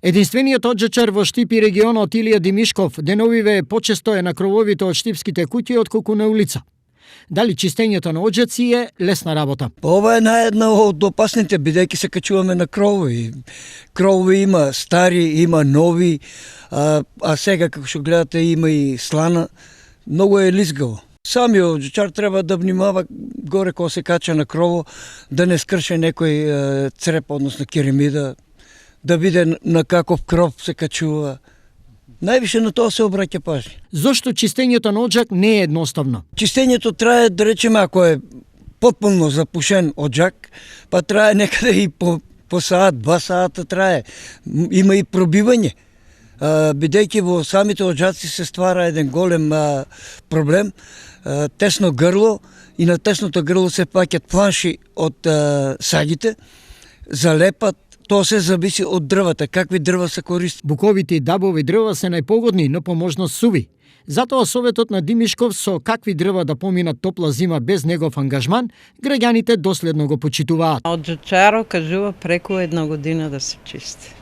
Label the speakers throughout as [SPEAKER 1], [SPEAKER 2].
[SPEAKER 1] Единствениот оджачар во Штип и регионот Илија Димишков деновиве почесто е на крововите од штипските куќи отколку на улица. Дали чистењето на оджаци е лесна работа?
[SPEAKER 2] Ова е најдна од опасните, бидејќи се качуваме на кровови. Кровови има стари, има нови, а сега како што гледате има и слана. Многу е лизгаво. Самиот оджачар треба да внимава горе кога се кача на крово, да не скрше некој цреп, односно керамида, да види на каков кров се качува. Највише на тоа се обраќа пажња.
[SPEAKER 1] Зошто чистењето на оджак не е едноставно?
[SPEAKER 2] Чистењето трае, да речеме, ако е потполно запушен оджак, па трае некаде и по саат, 2 сата трае. Има и пробивање. Бидејќи во самите оджаци се ствара еден голем проблем, тесно грло, и на тесното грло се паќат планши од сагите, залепат. Тоа се зависи од дрвата, какви дрва се користи.
[SPEAKER 1] Буковите и дабови дрва се најпогодни, но по можност суви. Затоа Советот на Димишков со какви дрва да поминат топла зима без негов ангажман, граѓаните доследно го почитуваат.
[SPEAKER 3] Оджачарот кажува преку 1 година да се чисти.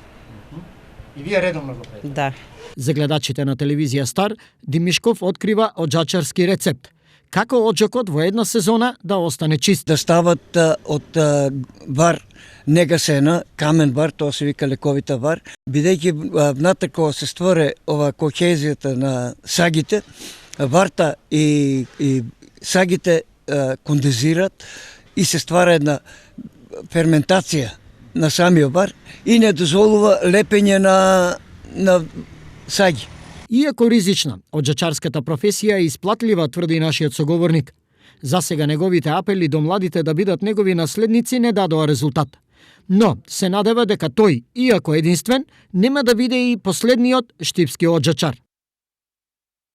[SPEAKER 1] И вие редовно го правите?
[SPEAKER 3] Да.
[SPEAKER 1] За гледачите на телевизија Стар, Димишков открива оджачарски рецепт. Како оджакот во една сезона да остане чист?
[SPEAKER 2] Да стават од вар негасена, камен вар, тоа се вика лековита вар, бидејќи внатре кога се створи ова кохезијата на сагите, варта и сагите кондензират и се ствара една ферментација на самиот вар и не дозволува лепење на саги.
[SPEAKER 1] Иако ризична, оджачарската професија е исплатлива, тврди нашиот соговорник. Засега неговите апели до младите да бидат негови наследници не дадоа резултат. Но се надева дека тој, иако единствен, нема да биде и последниот штипски оджачар.